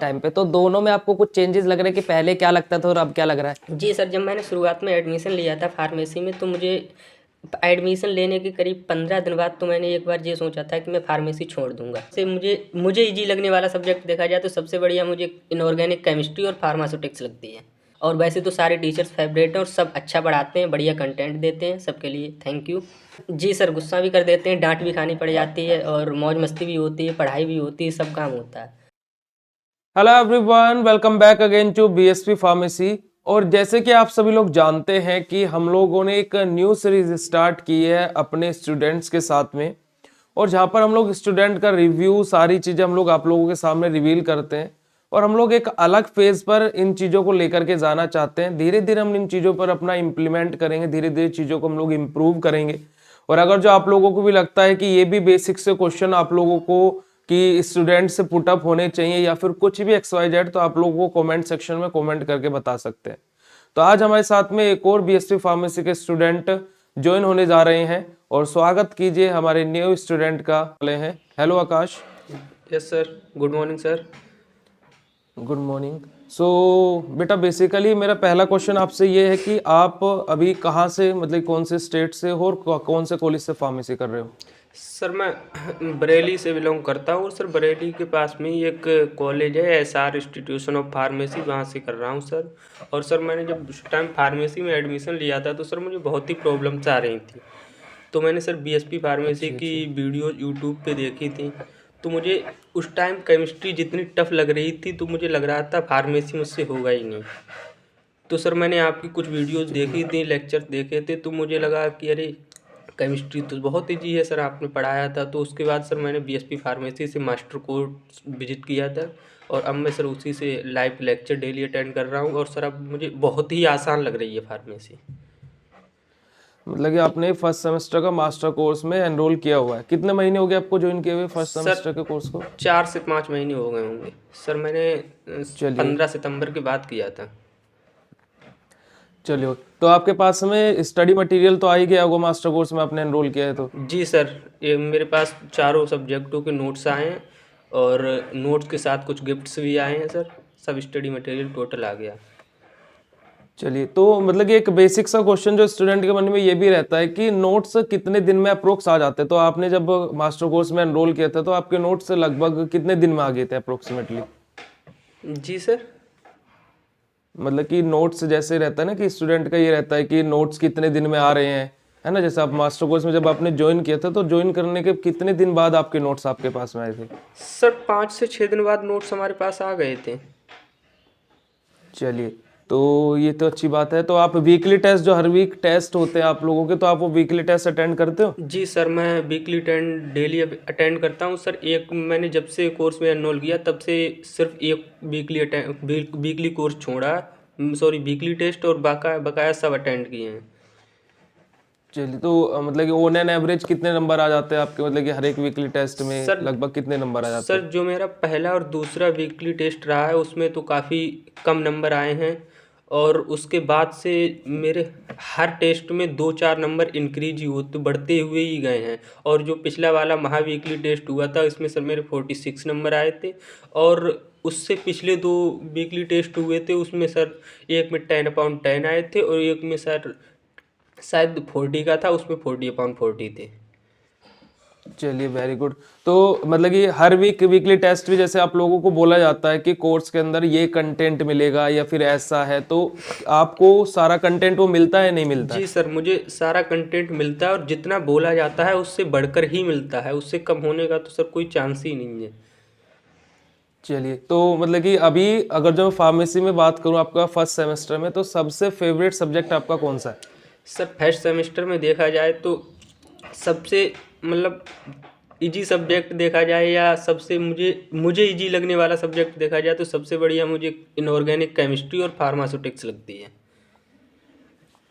Time पे, तो दोनों में आपको कुछ चेंजेस लग रहे हैं कि पहले क्या लगता था और अब क्या लग रहा है? जी सर, जब मैंने शुरुआत में एडमिशन लिया था फार्मेसी में, तो मुझे एडमिशन लेने के करीब 15 दिन बाद तो मैंने एक बार ये सोचा था कि मैं फार्मेसी छोड़ दूंगा। से मुझे मुझे इजी लगने वाला सब्जेक्ट देखा जाए तो सबसे बढ़िया मुझे इनऑर्गेनिक केमिस्ट्री और फार्मास्यूटिक्स लगती है। और वैसे तो सारे टीचर्स फेवरेट हैं और सब अच्छा पढ़ाते हैं, बढ़िया कंटेंट देते हैं। सबके लिए थैंक यू। जी सर, गुस्सा भी कर देते हैं, डांट भी खानी पड़ जाती है और मौज मस्ती भी होती है, पढ़ाई भी होती है, सब काम होता है। Hello everyone, welcome back again to BSP pharmacy. और जैसे कि आप सभी लोग जानते हैं कि हम लोगों ने एक न्यू सीरीज स्टार्ट की है अपने स्टूडेंट्स के साथ में, और जहां पर हम लोग स्टूडेंट का रिव्यू सारी चीजें हम लोग आप लोगों के सामने रिवील करते हैं। और हम लोग एक अलग फेज पर इन चीजों को लेकर के जाना चाहते हैं। धीरे धीरे हम इन चीजों पर अपना इम्प्लीमेंट करेंगे, धीरे धीरे चीजों को हम लोग इम्प्रूव करेंगे। और अगर जो आप लोगों को भी लगता है कि ये भी बेसिक से क्वेश्चन आप लोगों को कि स्टूडेंट से पुटअप होने चाहिए या फिर कुछ भी XYZ, तो आप लोगों को कमेंट सेक्शन में कमेंट करके बता सकते हैं। तो आज हमारे साथ में एक और बीएसपी फार्मेसी के स्टूडेंट ज्वाइन होने जा रहे हैं, और स्वागत कीजिए हमारे न्यू स्टूडेंट का। वाले हैं, hello Akash. Yes sir, good morning sir. Good morning. So बेटा, बेसिकली मेरा पहला क्वेश्चन आपसे ये है कि आप अभी कहाँ से, मतलब कौन से स्टेट से हो और कौन से कॉलेज से फार्मेसी कर रहे हो? सर मैं बरेली से बिलोंग करता हूँ, और सर बरेली के पास में ही एक कॉलेज है, SR इंस्टीट्यूशन ऑफ फार्मेसी, वहाँ से कर रहा हूँ सर। और सर मैंने जब उस टाइम फार्मेसी में एडमिशन लिया था तो सर मुझे बहुत ही प्रॉब्लम्स आ रही थी। तो मैंने सर BSP फार्मेसी की वीडियो यूट्यूब पे देखी थी। तो मुझे उस टाइम केमिस्ट्री जितनी टफ लग रही थी, तो मुझे लग रहा था फार्मेसी मुझसे होगा ही नहीं। तो सर मैंने आपकी कुछ वीडियोस देखी थी, लेक्चर देखे थे, तो मुझे लगा कि अरे केमिस्ट्री तो बहुत ईजी है सर, आपने पढ़ाया था। तो उसके बाद सर मैंने BSP फार्मेसी से मास्टर कोर्स विजिट किया था, और अब मैं सर उसी से लाइव लेक्चर डेली अटेंड कर रहा हूँ। और सर अब मुझे बहुत ही आसान लग रही है फार्मेसी। मतलब कि आपने फर्स्ट सेमेस्टर का मास्टर कोर्स में एनरोल किया हुआ है। कितने महीने हो गए आपको ज्वाइन किए हुए फर्स्ट सेमेस्टर के कोर्स को? 4 से 5 महीने हो गए होंगे सर। मैंने चलिए 15 सितंबर के बाद किया था। चलिए, तो आपके पास में स्टडी मटेरियल तो आ ही गया होगा मास्टर कोर्स में आपने एनरोल किया है तो? जी सर, ये मेरे पास चारों सब्जेक्टों के नोट्स आए हैं, और नोट्स के साथ कुछ गिफ्ट्स भी आए हैं सर। सब स्टडी मटेरियल टोटल आ गया। चलिए, तो मतलब कि एक बेसिक सा क्वेश्चन जो स्टूडेंट के मन में ये भी रहता है कि नोट्स कितने दिन में अप्रोक्स आ जाते हैं। तो आपने जब मास्टर कोर्स में एनरोल किया था तो आपके नोट्स लगभग कितने दिन में आ गए थे अप्रोक्सीमेटली? जी सर। मतलब कि नोट्स जैसे रहता है ना कि स्टूडेंट का ये रहता है कि नोट्स कितने दिन में आ रहे हैं, है ना। जैसे आप मास्टर कोर्स में जब आपने ज्वाइन किया था तो ज्वाइन करने के कितने दिन बाद आपके नोट्स आपके पास में आए थे? सर 5 से 6 दिन बाद नोट्स हमारे पास आ गए थे। चलिए, तो ये तो अच्छी बात है। तो आप वीकली टेस्ट, जो हर वीक टेस्ट होते हैं आप लोगों के, तो आप वो वीकली टेस्ट अटेंड करते हो? जी सर, मैं वीकली डेली अटेंड करता हूँ सर। एक मैंने जब से कोर्स में एनरोल किया तब से सिर्फ एक वीकली कोर्स छोड़ा, सॉरी वीकली टेस्ट, और बकाया सब अटेंड किए हैं। चलिए, तो मतलब कि ऑन एन एवरेज कितने नंबर आ जाते हैं आपके, मतलब कि हर एक वीकली टेस्ट में सर लगभग कितने नंबर आ जाते हैं? सर जो मेरा पहला और दूसरा वीकली टेस्ट रहा है उसमें तो काफ़ी कम नंबर आए हैं, और उसके बाद से मेरे हर टेस्ट में 2-4 नंबर इंक्रीज ही होते बढ़ते हुए ही गए हैं। और जो पिछला वाला महा वीकली टेस्ट हुआ था इसमें सर मेरे 46 नंबर आए थे, और उससे पिछले 2 वीकली टेस्ट हुए थे उसमें सर एक में 10/10 आए थे, और एक में सर शायद 40 का था, उसमें 40/40 थे। चलिए, वेरी गुड। तो मतलब कि हर वीकली टेस्ट भी जैसे आप लोगों को बोला जाता है कि कोर्स के अंदर ये कंटेंट मिलेगा या फिर ऐसा है, तो आपको सारा कंटेंट वो मिलता है नहीं मिलता है? जी सर, मुझे सारा कंटेंट मिलता है, और जितना बोला जाता है उससे बढ़कर ही मिलता है। उससे कम होने का तो सर कोई चांस ही नहीं है। चलिए, तो मतलब कि अभी अगर जो फार्मेसी में बात करूं आपका फर्स्ट सेमेस्टर में, तो सबसे फेवरेट सब्जेक्ट आपका कौन सा है? सर फर्स्ट सेमेस्टर में देखा जाए तो सबसे मतलब इजी सब्जेक्ट देखा जाए, या सबसे मुझे इजी लगने वाला सब्जेक्ट देखा जाए, तो सबसे बढ़िया मुझे इनऑर्गेनिक केमिस्ट्री और फार्मास्यूटिक्स लगती है।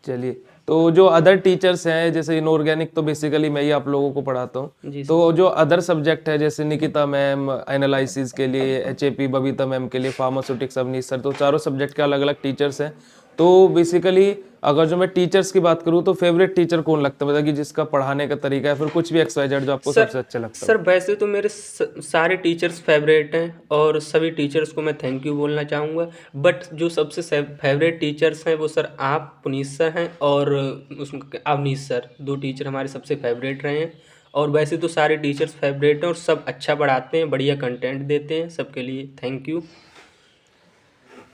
चलिए, तो जो अदर टीचर्स हैं, जैसे इनऑर्गेनिक तो बेसिकली मैं ही आप लोगों को पढ़ाता हूँ, जी तो जो अदर सब्जेक्ट है जैसे निकिता मैम एनालिसिस के लिए, HAP बबीता मैम के लिए फार्मास्यूटिक्स अवनीश सर, तो चारों सब्जेक्ट के अलग अलग टीचर्स हैं। तो बेसिकली अगर जो मैं टीचर्स की बात करूँ तो फेवरेट टीचर कौन लगता है, मतलब कि जिसका पढ़ाने का तरीका है, फिर कुछ भी XYZ जो आपको सबसे अच्छा लगता है? सर वैसे तो मेरे सारे टीचर्स फेवरेट हैं और सभी टीचर्स को मैं थैंक यू बोलना चाहूँगा। बट जो सबसे फेवरेट टीचर्स हैं वो सर आप पुनीत सर हैं और उसमें अवनीश सर, 2 टीचर हमारे सबसे फेवरेट रहे हैं। और वैसे तो सारे टीचर्स फेवरेट हैं और सब अच्छा पढ़ाते हैं, बढ़िया कंटेंट देते हैं। सबके लिए थैंक यू।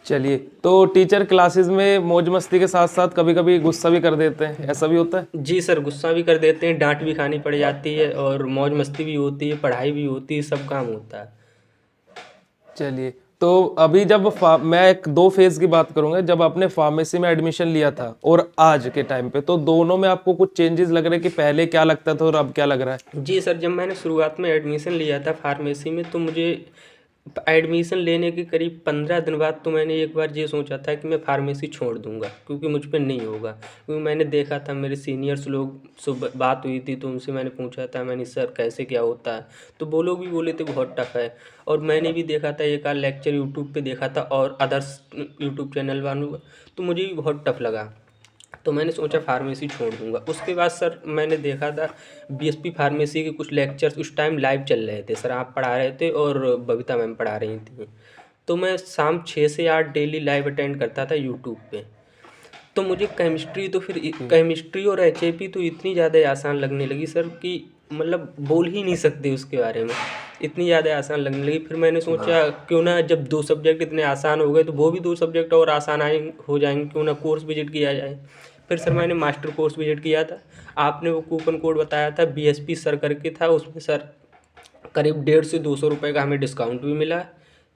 चलिए, तो टीचर क्लासेस में मौज मस्ती के साथ साथ कभी कभी गुस्सा भी कर देते हैं, ऐसा भी होता है? जी सर, गुस्सा भी कर देते हैं, डांट भी खानी पड़ जाती है और मौज मस्ती भी होती है, पढ़ाई भी होती है, सब काम होता है। चलिए, तो अभी जब मैं एक 2 फेज की बात करूंगा, जब आपने फार्मेसी में एडमिशन लिया था और आज के टाइम पे, तो दोनों में आपको कुछ चेंजेस लग रहे हैं कि पहले क्या लगता था और अब क्या लग रहा है? जी सर, जब मैंने शुरुआत में एडमिशन लिया था फार्मेसी में तो मुझे एडमिशन लेने के करीब 15 दिन बाद तो मैंने एक बार ये सोचा था कि मैं फार्मेसी छोड़ दूंगा क्योंकि मुझ पे नहीं होगा। क्योंकि मैंने देखा था मेरे सीनियर्स लोग से बात हुई थी तो उनसे मैंने पूछा था, मैंने सर कैसे क्या होता है, तो वो लोग भी बोले थे बहुत टफ है। और मैंने भी देखा था एक आध लेक्चर यूट्यूब पे देखा था और अदर्स यूट्यूब चैनल वालों का, तो मुझे भी बहुत टफ लगा। तो मैंने सोचा फार्मेसी छोड़ दूंगा। उसके बाद सर मैंने देखा था BSP फार्मेसी के कुछ लेक्चर्स उस टाइम लाइव चल रहे थे, सर आप पढ़ा रहे थे और बबीता मैम पढ़ा रही थी। तो मैं शाम 6 से 8 डेली लाइव अटेंड करता था यूट्यूब पे। तो मुझे केमिस्ट्री तो फिर केमिस्ट्री और HAP तो इतनी ज़्यादा आसान लगने लगी सर कि मतलब बोल ही नहीं सकते उसके बारे में, इतनी ज़्यादा आसान लगने लगी। फिर मैंने सोचा क्यों ना, जब 2 सब्जेक्ट इतने आसान हो गए तो वो भी 2 सब्जेक्ट और आसान हो जाएंगे, क्यों ना कोर्स विजिट किया जाए। फिर सर मैंने मास्टर कोर्स विजिट किया था। आपने वो कूपन कोड बताया था BSP सर करके था, उसमें सर करीब 150 से 200 रुपये का हमें डिस्काउंट भी मिला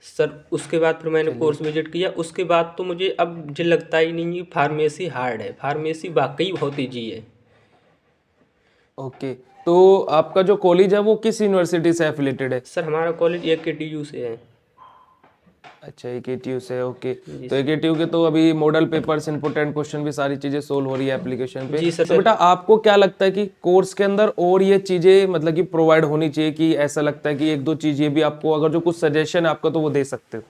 सर। उसके बाद फिर मैंने कोर्स विजिट किया। उसके बाद तो मुझे अब मुझे लगता ही नहीं है फार्मेसी हार्ड है, फार्मेसी वाकई बहुत ईजी है। ओके, तो आपका जो कॉलेज है वो किस यूनिवर्सिटी से एफिलेटेड है? सर हमारा कॉलेज AKTU से है। अच्छा, AKTU से, ओके। तो AKTU के तो अभी मॉडल पेपर्स, इंपोर्टेंट क्वेश्चन भी सारी चीजें सोल्व हो रही है एप्लीकेशन पे। जी सर। तो बेटा आपको क्या लगता है कि कोर्स के अंदर और ये चीजें मतलब कि प्रोवाइड होनी चाहिए, कि ऐसा लगता है कि 1-2 चीज ये भी आपको, अगर जो कुछ सजेशन है आपका तो वो दे सकते हो?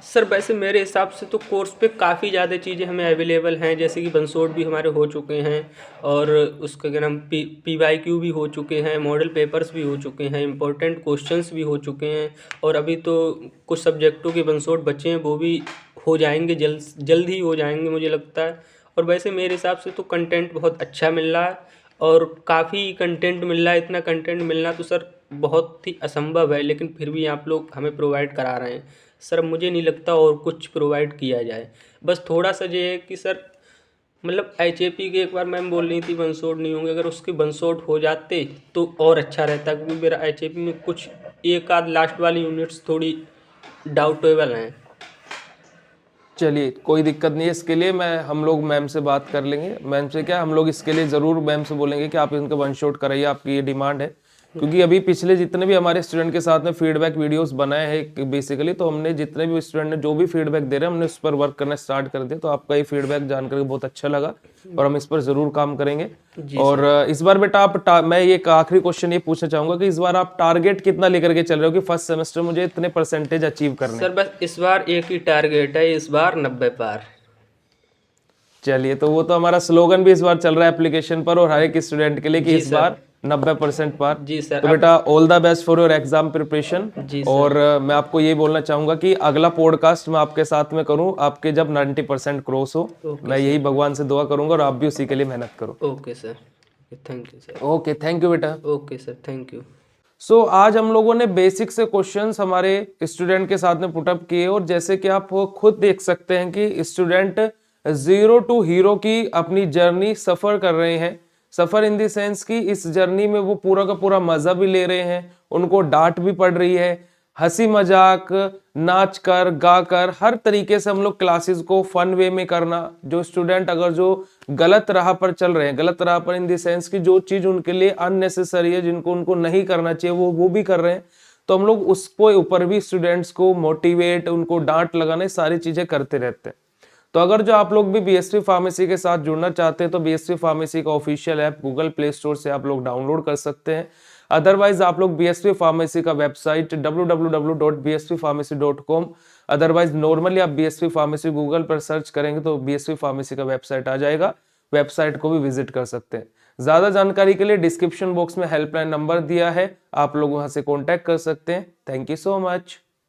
सर वैसे मेरे हिसाब से तो कोर्स पे काफ़ी ज़्यादा चीज़ें हमें अवेलेबल हैं, जैसे कि बंसोड भी हमारे हो चुके हैं और उसका क्या नाम PYQ भी हो चुके हैं, मॉडल पेपर्स भी हो चुके हैं, इंपॉर्टेंट क्वेश्चंस भी हो चुके हैं। और अभी तो कुछ सब्जेक्टों के बंसोड बचे हैं, वो भी हो जाएंगे, जल्द ही हो जाएंगे मुझे लगता है। और वैसे मेरे हिसाब से तो कंटेंट बहुत अच्छा मिल रहा है और काफ़ी कंटेंट मिल रहा है। इतना कंटेंट मिलना तो सर बहुत ही असंभव है, लेकिन फिर भी आप लोग हमें प्रोवाइड करा रहे हैं सर। मुझे नहीं लगता और कुछ प्रोवाइड किया जाए, बस थोड़ा सा ये है कि सर मतलब HAP के एक बार मैम बोल रही थी बंसोड नहीं होंगे, अगर उसके बंसोड हो जाते तो और अच्छा रहता, क्योंकि मेरा HAP में कुछ एक आध लास्ट वाली यूनिट्स थोड़ी डाउटेबल हैं। चलिए, कोई दिक्कत नहीं है, इसके लिए हम लोग मैम से बात कर लेंगे। मैम से क्या, हम लोग इसके लिए ज़रूर मैम से बोलेंगे कि आप इनका वन शॉट कराइए, आपकी ये डिमांड है। क्योंकि अभी पिछले जितने भी हमारे स्टूडेंट के साथ में फीडबैक वीडियोस बनाए हैं बेसिकली, तो हमने जितने भी स्टूडेंट ने जो भी फीडबैक दे रहे हैं हमने उस पर वर्क करना स्टार्ट कर दिया। तो आपका ये फीडबैक जानकर बहुत अच्छा लगा और हम इस पर ज़रूर काम करेंगे। और इस बार बेटा आप मैं ये एक आखिरी क्वेश्चन ये पूछना चाहूंगा कि इस बार आप टारगेट कितना लेकर के चल रहे हो कि फर्स्ट सेमेस्टर मुझे इतने परसेंटेज अचीव करने? सर बस इस बार एक ही टारगेट है, इस बार 90 पार। चलिए, तो वो तो हमारा स्लोगन भी इस बार चल रहा है एप्लीकेशन पर और हर एक स्टूडेंट के लिए कि इस बार 90% पार। जी सर। तो बेटा all the best for your exam preparation. जी सर। और मैं आपको ये बोलना चाहूंगा कि अगला पॉडकास्ट मैं आपके साथ में करूं आपके जब 90% क्रॉस हो। मैं यही भगवान से दुआ करूंगा और आप भी उसी के लिए मेहनत करो। Okay sir, thank you sir. Okay, thank you बेटा। Okay sir, thank you. So आज हम लोगों ने बेसिक से क्वेश्चंस हमारे स्टूडेंट के साथ में पुटअप किए और जैसे कि आप खुद देख सकते हैं कि स्टूडेंट 0 टू हीरो की अपनी जर्नी सफर कर रहे हैं। सफर इन द सेंस कि इस जर्नी में वो पूरा का पूरा मजा भी ले रहे हैं, उनको डांट भी पड़ रही है, हंसी मजाक, नाच कर गा कर, हर तरीके से हम लोग क्लासेस को फन वे में करना। जो स्टूडेंट अगर जो गलत राह पर चल रहे हैं, गलत राह पर इन द सेंस कि जो चीज उनके लिए अननेसेसरी है, जिनको उनको नहीं करना चाहिए, वो भी कर रहे हैं, तो हम लोग उसको ऊपर भी स्टूडेंट्स को मोटिवेट, उनको डांट लगाने, सारी चीजें करते रहते हैं। तो अगर जो आप लोग भी BSP फार्मेसी के साथ जुड़ना चाहते हैं तो BSP फार्मेसी का official app Google play store से आप लोग डाउनलोड कर सकते हैं। अदरवाइज आप लोग बीएसवी फार्मेसी का वेबसाइट www.bsvpharmacy.com, अदरवाइज नॉर्मली आप बीएसवी फार्मेसी गूगल पर सर्च करेंगे तो बीएसवी फार्मेसी का वेबसाइट आ जाएगा, वेबसाइट को भी विजिट कर सकते हैं। ज्यादा जानकारी के लिए डिस्क्रिप्शन बॉक्स में हेल्पलाइन नंबर दिया है, आप लोग वहां से कॉन्टैक्ट कर सकते हैं। Thank you so much.